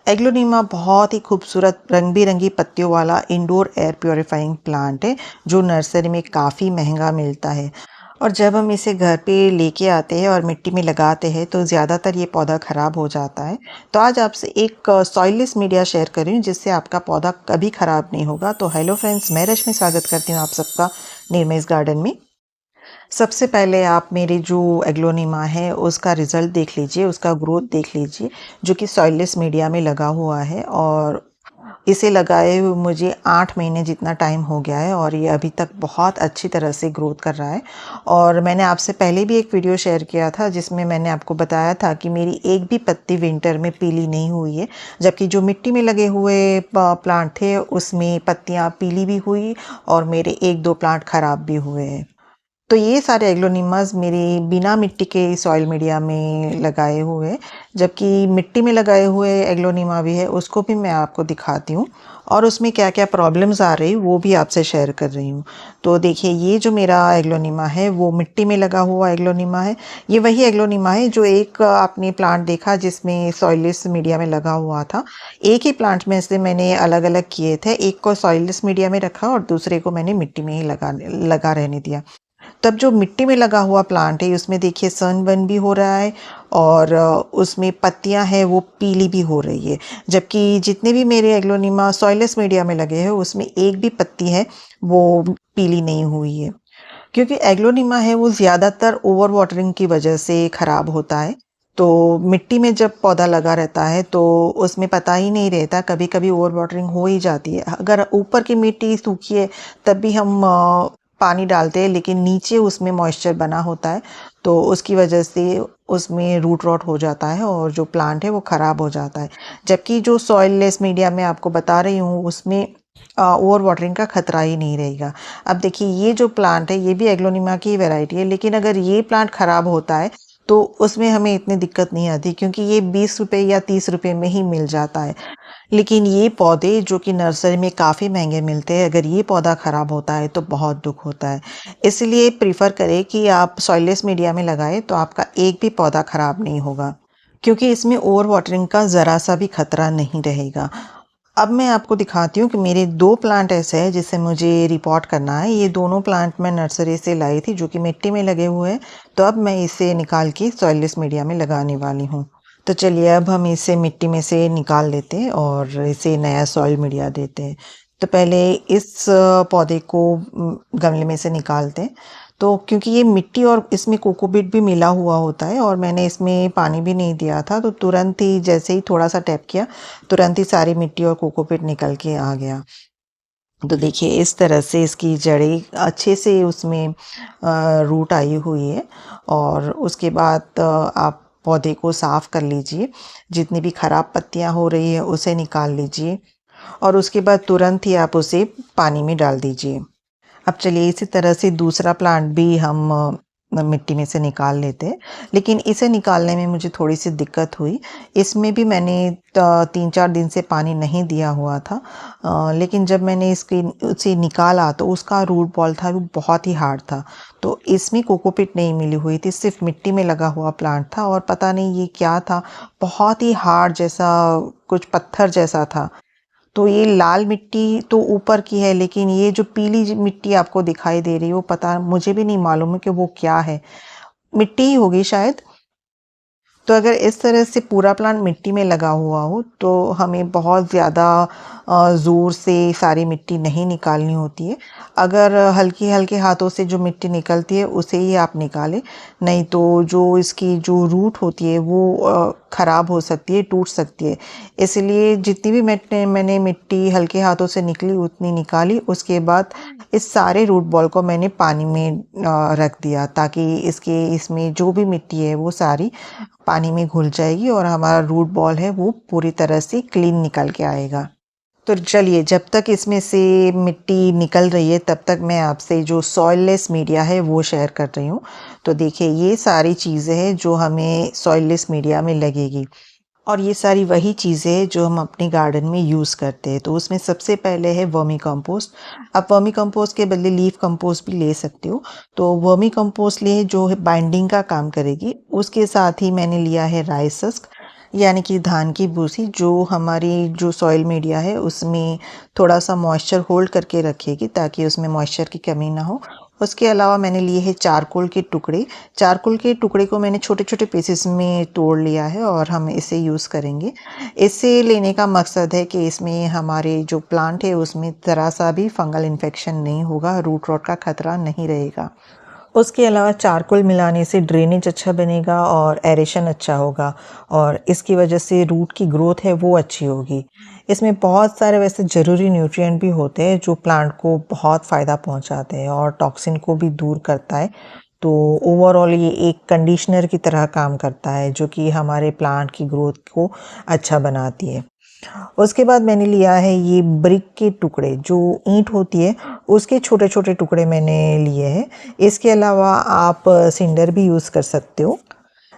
Aglaonema बहुत ही खूबसूरत रंग बिरंगी पत्तियों वाला इंडोर एयर प्योरीफाइंग प्लांट है जो नर्सरी में काफ़ी महंगा मिलता है। और जब हम इसे घर पे लेके आते हैं और मिट्टी में लगाते हैं तो ज़्यादातर ये पौधा ख़राब हो जाता है। तो आज आपसे एक सॉइललेस मीडिया शेयर कर रही हूँ जिससे आपका पौधा कभी ख़राब नहीं होगा। तो हेलो फ्रेंड्स, मैं रश्मि स्वागत करती हूँ आप सबका निर्मेज गार्डन में। सबसे पहले आप मेरे जो एग्लोनिमा है उसका रिज़ल्ट देख लीजिए, उसका ग्रोथ देख लीजिए, जो कि सॉइललेस मीडिया में लगा हुआ है। और इसे लगाए हुए मुझे 8 महीने जितना टाइम हो गया है और ये अभी तक बहुत अच्छी तरह से ग्रोथ कर रहा है। और मैंने आपसे पहले भी एक वीडियो शेयर किया था जिसमें मैंने आपको बताया था कि मेरी एक भी पत्ती विंटर में पीली नहीं हुई है, जबकि जो मिट्टी में लगे हुए प्लांट थे उसमें पत्तियां पीली भी हुई और मेरे 1-2 प्लांट ख़राब भी हुए हैं। तो ये सारे एग्लोनिमास मेरे बिना मिट्टी के सॉइल मीडिया में लगाए हुए हैं, जबकि मिट्टी में लगाए हुए एग्लोनिमा भी है, उसको भी मैं आपको दिखाती हूँ और उसमें क्या क्या प्रॉब्लम्स आ रही वो भी आपसे शेयर कर रही हूँ। तो देखिए, ये जो मेरा एग्लोनिमा है वो मिट्टी में लगा हुआ एग्लोनिमा है। ये वही एग्लोनिमा है जो एक आपने प्लांट देखा जिसमें सॉइललेस मीडिया में लगा हुआ था। एक ही प्लांट में से मैंने अलग अलग किए थे, एक को सॉइललेस मीडिया में रखा और दूसरे को मैंने मिट्टी में ही लगा रहने दिया। तब जो मिट्टी में लगा हुआ प्लांट है उसमें देखिए सनबर्न भी हो रहा है और उसमें पत्तियां हैं वो पीली भी हो रही है, जबकि जितने भी मेरे एग्लोनिमा सॉइललेस मीडिया में लगे हैं उसमें एक भी पत्ती है वो पीली नहीं हुई है। क्योंकि एग्लोनिमा है वो ज़्यादातर ओवर वाटरिंग की वजह से ख़राब होता है। तो मिट्टी में जब पौधा लगा रहता है तो उसमें पता ही नहीं रहता, कभी कभी ओवर वाटरिंग हो ही जाती है। अगर ऊपर की मिट्टी सूखी है तब भी हम पानी डालते हैं, लेकिन नीचे उसमें मॉइस्चर बना होता है तो उसकी वजह से उसमें रूट रॉट हो जाता है और जो प्लांट है वो ख़राब हो जाता है। जबकि जो सॉइल लेस मीडिया में आपको बता रही हूँ उसमें ओवर वाटरिंग का खतरा ही नहीं रहेगा। अब देखिए, ये जो प्लांट है ये भी एग्लोनिमा की वैरायटी है, लेकिन अगर ये प्लांट ख़राब होता है तो उसमें हमें इतनी दिक्कत नहीं आती क्योंकि ये 20 रुपये या 30 रुपये में ही मिल जाता है। लेकिन ये पौधे जो कि नर्सरी में काफ़ी महंगे मिलते हैं, अगर ये पौधा ख़राब होता है तो बहुत दुख होता है। इसलिए प्रीफर करें कि आप सॉइललेस मीडिया में लगाएं तो आपका एक भी पौधा ख़राब नहीं होगा, क्योंकि इसमें ओवर वाटरिंग का ज़रा सा भी खतरा नहीं रहेगा। अब मैं आपको दिखाती हूँ कि मेरे 2 प्लांट ऐसे हैं जिसे मुझे रिपोर्ट करना है। ये दोनों प्लांट मैं नर्सरी से लाई थी जो कि मिट्टी में लगे हुए हैं। तो अब मैं इसे निकाल के सॉइललेस मीडिया में लगाने वाली हूँ। तो चलिए, अब हम इसे मिट्टी में से निकाल लेते हैं और इसे नया सॉइल मीडिया देते हैं। तो पहले इस पौधे को गमले में से निकालते हैं। तो क्योंकि ये मिट्टी और इसमें कोकोपीट भी मिला हुआ होता है और मैंने इसमें पानी भी नहीं दिया था, तो तुरंत ही जैसे ही थोड़ा सा टैप किया तुरंत ही सारी मिट्टी और कोकोपीट निकल के आ गया। तो देखिए, इस तरह से इसकी जड़ें अच्छे से उसमें रूट आई हुई है। और उसके बाद आप पौधे को साफ़ कर लीजिए, जितनी भी ख़राब पत्तियां हो रही है उसे निकाल लीजिए और उसके बाद तुरंत ही आप उसे पानी में डाल दीजिए। अब चलिए, इसी तरह से दूसरा प्लांट भी हम मिट्टी में से निकाल लेते हैं, लेकिन इसे निकालने में मुझे थोड़ी सी दिक्कत हुई। इसमें भी मैंने 3-4 दिन से पानी नहीं दिया हुआ था, लेकिन जब मैंने उसे निकाला तो उसका रूट बॉल था वो बहुत ही हार्ड था। तो इसमें कोकोपीट नहीं मिली हुई थी, सिर्फ मिट्टी में लगा हुआ प्लांट था और पता नहीं ये क्या था, बहुत ही हार्ड जैसा, कुछ पत्थर जैसा था। तो ये लाल मिट्टी तो ऊपर की है, लेकिन ये जो पीली मिट्टी आपको दिखाई दे रही है वो पता मुझे भी नहीं मालूम है कि वो क्या है। मिट्टी ही होगी शायद। तो अगर इस तरह से पूरा प्लांट मिट्टी में लगा हुआ हो तो हमें बहुत ज़्यादा ज़ोर से सारी मिट्टी नहीं निकालनी होती है। अगर हल्की हल्के हाथों से जो मिट्टी निकलती है उसे ही आप निकालें, नहीं तो जो इसकी जो रूट होती है वो ख़राब हो सकती है, टूट सकती है। इसलिए जितनी भी मैंने मिट्टी हल्के हाथों से निकली उतनी निकाली। उसके बाद इस सारे रूट बॉल को मैंने पानी में रख दिया ताकि इसमें जो भी मिट्टी है वो सारी पानी में घुल जाएगी और हमारा रूट बॉल है वो पूरी तरह से क्लीन निकल के आएगा। तो चलिए, जब तक इसमें से मिट्टी निकल रही है तब तक मैं आपसे जो सॉइललेस मीडिया है वो शेयर कर रही हूँ। तो देखिए, ये सारी चीज़ें हैं जो हमें सॉइललेस मीडिया में लगेगी और ये सारी वही चीज़ें हैं जो हम अपने गार्डन में यूज़ करते हैं। तो उसमें सबसे पहले है वर्मी कंपोस्ट। आप वर्मी कंपोस्ट के बदले लीफ कंपोस्ट भी ले सकते हो। तो वर्मी कंपोस्ट लिए जो है बाइंडिंग का काम करेगी। उसके साथ ही मैंने लिया है राइस हस्क। यानी कि धान की भूसी जो हमारी जो सॉइल मीडिया है उसमें थोड़ा सा मॉइस्चर होल्ड करके रखेगी ताकि उसमें मॉइस्चर की कमी ना हो। उसके अलावा मैंने लिए हैं चारकोल के टुकड़े। चारकोल के टुकड़े को मैंने छोटे छोटे पीसेस में तोड़ लिया है और हम इसे यूज़ करेंगे। इसे लेने का मकसद है कि इसमें हमारे जो प्लांट है उसमें ज़रा सा भी फंगल इन्फेक्शन नहीं होगा, रूट रॉट का खतरा नहीं रहेगा। उसके अलावा चारकोल मिलाने से ड्रेनेज अच्छा बनेगा और एरेशन अच्छा होगा और इसकी वजह से रूट की ग्रोथ है वो अच्छी होगी। इसमें बहुत सारे वैसे ज़रूरी न्यूट्रिएंट भी होते हैं जो प्लांट को बहुत फ़ायदा पहुंचाते हैं और टॉक्सिन को भी दूर करता है। तो ओवरऑल ये एक कंडीशनर की तरह काम करता है जो कि हमारे प्लांट की ग्रोथ को अच्छा बनाती है। उसके बाद मैंने लिया है ये ब्रिक के टुकड़े, जो ईंट होती है उसके छोटे छोटे टुकड़े मैंने लिए हैं। इसके अलावा आप सिंडर भी यूज़ कर सकते हो,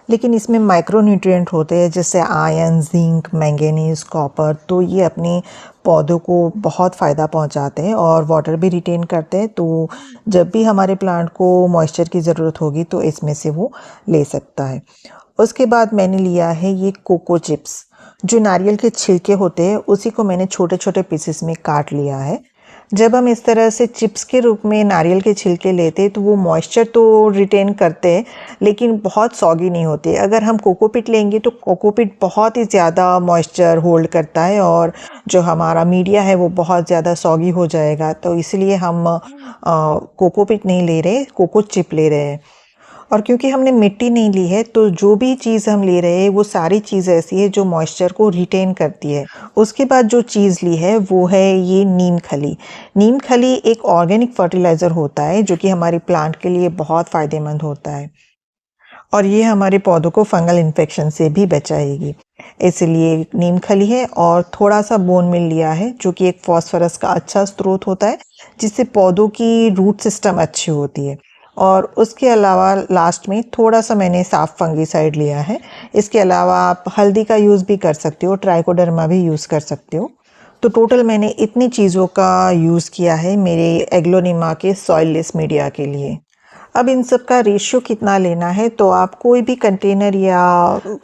लेकिन इसमें माइक्रो न्यूट्रिएंट होते हैं जैसे आयरन, जिंक, मैंगनीज, कॉपर। तो ये अपने पौधों को बहुत फ़ायदा पहुंचाते हैं और वाटर भी रिटेन करते हैं। तो जब भी हमारे प्लांट को मॉइस्चर की ज़रूरत होगी तो इसमें से वो ले सकता है। उसके बाद मैंने लिया है ये कोको चिप्स। जो नारियल के छिलके होते हैं उसी को मैंने छोटे छोटे पीसेस में काट लिया है। जब हम इस तरह से चिप्स के रूप में नारियल के छिलके लेते हैं तो वो मॉइस्चर तो रिटेन करते हैं लेकिन बहुत सॉगी नहीं होते। अगर हम कोकोपीट लेंगे तो कोकोपीट बहुत ही ज़्यादा मॉइस्चर होल्ड करता है और जो हमारा मीडिया है वो बहुत ज़्यादा सॉगी हो जाएगा। तो इसलिए हम कोकोपीट नहीं ले रहे, कोको चिप ले रहे हैं। और क्योंकि हमने मिट्टी नहीं ली है तो जो भी चीज़ हम ले रहे हैं वो सारी चीज़ ऐसी है जो मॉइस्चर को रिटेन करती है। उसके बाद जो चीज़ ली है वो है ये नीम खली। नीम खली एक ऑर्गेनिक फर्टिलाइज़र होता है जो कि हमारे प्लांट के लिए बहुत फ़ायदेमंद होता है और ये हमारे पौधों को फंगल इन्फेक्शन से भी बचाएगी। इसलिए नीम खली है और थोड़ा सा बोन मिल लिया है जो कि एक फॉस्फोरस का अच्छा स्रोत होता है जिससे पौधों की रूट सिस्टम अच्छी होती है। और उसके अलावा लास्ट में थोड़ा सा मैंने साफ फंगीसाइड लिया है। इसके अलावा आप हल्दी का यूज़ भी कर सकते हो, ट्राइकोडर्मा भी यूज़ कर सकते हो। तो टोटल मैंने इतनी चीज़ों का यूज़ किया है मेरे एग्लोनिमा के सॉइललेस मीडिया के लिए। अब इन सब का रेशियो कितना लेना है तो आप कोई भी कंटेनर या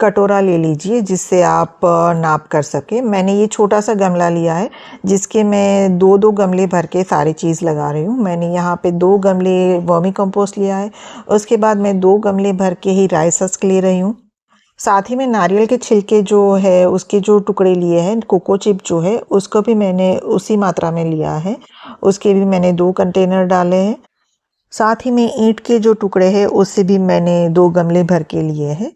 कटोरा ले लीजिए जिससे आप नाप कर सके। मैंने ये छोटा सा गमला लिया है जिसके मैं दो दो गमले भर के सारी चीज़ लगा रही हूँ। मैंने यहाँ पे 2 गमले वर्मी कंपोस्ट लिया है। उसके बाद मैं 2 गमले भर के ही राइस हस्क ले रही हूँ। साथ ही में नारियल के छिलके जो है उसके जो टुकड़े लिए हैं, कोको चिप जो है उसको भी मैंने उसी मात्रा में लिया है। उसके भी मैंने 2 कंटेनर डाले हैं। साथ ही में ईंट के जो टुकड़े हैं उससे भी मैंने 2 गमले भर के लिए हैं।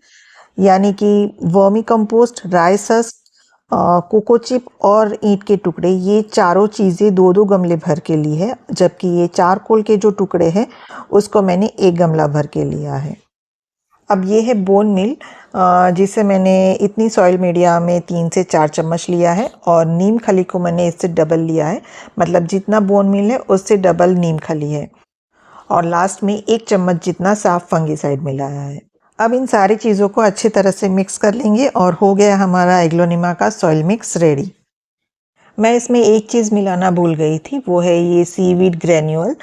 यानी कि vermicompost, rice husk, coco chip और ईंट के टुकड़े, ये चारों चीज़ें 2-2 गमले भर के लिए है। जबकि ये चारकोल के जो टुकड़े हैं उसको मैंने 1 गमला भर के लिया है। अब ये है बोन मिल, जिसे मैंने इतनी सॉइल मीडिया में 3 से 4 चम्मच लिया है और नीम खली को मैंने इससे डबल लिया है। मतलब जितना बोन मिल है उससे डबल नीम खली है। और लास्ट में 1 चम्मच जितना साफ फंगीसाइड मिलाया है। अब इन सारी चीज़ों को अच्छी तरह से मिक्स कर लेंगे और हो गया हमारा एग्लोनिमा का सॉइल मिक्स रेडी। मैं इसमें एक चीज़ मिलाना भूल गई थी, वो है ये सीवीड ग्रैन्यूल।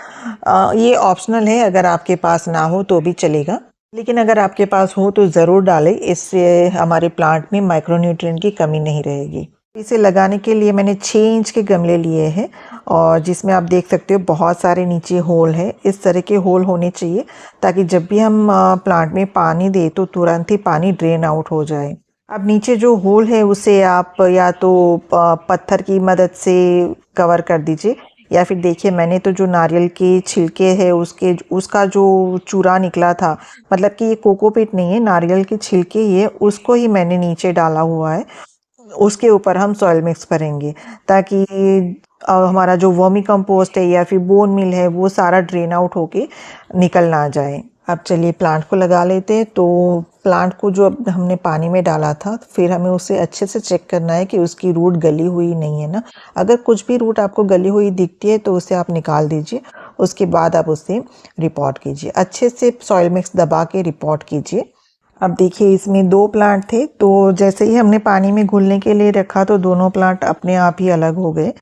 ये ऑप्शनल है, अगर आपके पास ना हो तो भी चलेगा, लेकिन अगर आपके पास हो तो ज़रूर डालें। इससे हमारे प्लांट में माइक्रोन्यूट्रिएंट की कमी नहीं रहेगी। इसे लगाने के लिए मैंने 6 इंच के गमले लिए हैं और जिसमें आप देख सकते हो बहुत सारे नीचे होल है। इस तरह के होल होने चाहिए ताकि जब भी हम प्लांट में पानी दें तो तुरंत ही पानी ड्रेन आउट हो जाए। अब नीचे जो होल है उसे आप या तो पत्थर की मदद से कवर कर दीजिए या फिर देखिए मैंने तो जो नारियल के छिलके है उसका जो चूरा निकला था, मतलब कि ये कोकोपीट नहीं है, नारियल के छिलके ही है, उसको ही मैंने नीचे डाला हुआ है। उसके ऊपर हम सॉइल मिक्स करेंगे ताकि हमारा जो वर्मी कंपोस्ट है या फिर बोन मिल है वो सारा ड्रेन आउट होके निकल ना जाए। अब चलिए प्लांट को लगा लेते हैं। तो प्लांट को जो अब हमने पानी में डाला था फिर हमें उसे अच्छे से चेक करना है कि उसकी रूट गली हुई नहीं है ना। अगर कुछ भी रूट आपको गली हुई दिखती है तो उसे आप निकाल दीजिए। उसके बाद आप उसे रिपोर्ट कीजिए, अच्छे से सॉइल मिक्स दबा के रिपोर्ट कीजिए। अब देखिए इसमें 2 प्लांट थे तो जैसे ही हमने पानी में घुलने के लिए रखा तो दोनों प्लांट अपने आप ही अलग हो गए।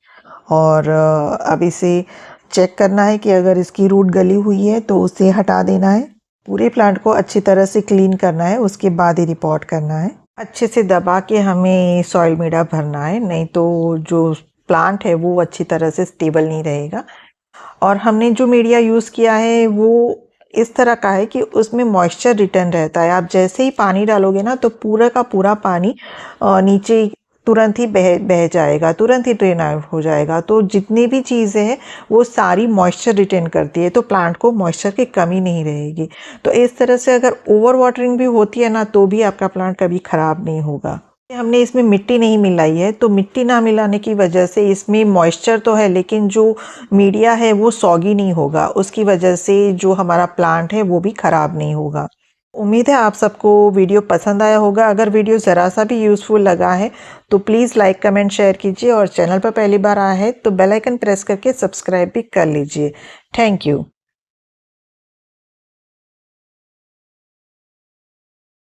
और अब इसे चेक करना है कि अगर इसकी रूट गली हुई है तो उसे हटा देना है। पूरे प्लांट को अच्छी तरह से क्लीन करना है, उसके बाद ही रिपोर्ट करना है। अच्छे से दबा के हमें सॉइल मीडिया भरना है, नहीं तो जो प्लांट है वो अच्छी तरह से स्टेबल नहीं रहेगा। और हमने जो मीडिया यूज़ किया है वो इस तरह का है कि उसमें मॉइस्चर रिटर्न रहता है। आप जैसे ही पानी डालोगे ना तो पूरा का पूरा पानी नीचे तुरंत ही बह बह जाएगा, तुरंत ही ड्रेन आउट हो जाएगा। तो जितनी भी चीज़ें हैं वो सारी मॉइस्चर रिटेन करती है, तो प्लांट को मॉइस्चर की कमी नहीं रहेगी। तो इस तरह से अगर ओवर वाटरिंग भी होती है ना तो भी आपका प्लांट कभी ख़राब नहीं होगा। हमने इसमें मिट्टी नहीं मिलाई है, तो मिट्टी ना मिलाने की वजह से इसमें मॉइस्चर तो है लेकिन जो मीडिया है वो सॉगी नहीं होगा, उसकी वजह से जो हमारा प्लांट है वो भी ख़राब नहीं होगा। उम्मीद है आप सबको वीडियो पसंद आया होगा। अगर वीडियो ज़रा सा भी यूज़फुल लगा है तो प्लीज़ लाइक कमेंट शेयर कीजिए, और चैनल पर पहली बार आया है तो बेल आइकन प्रेस करके सब्सक्राइब भी कर लीजिए। Thank you.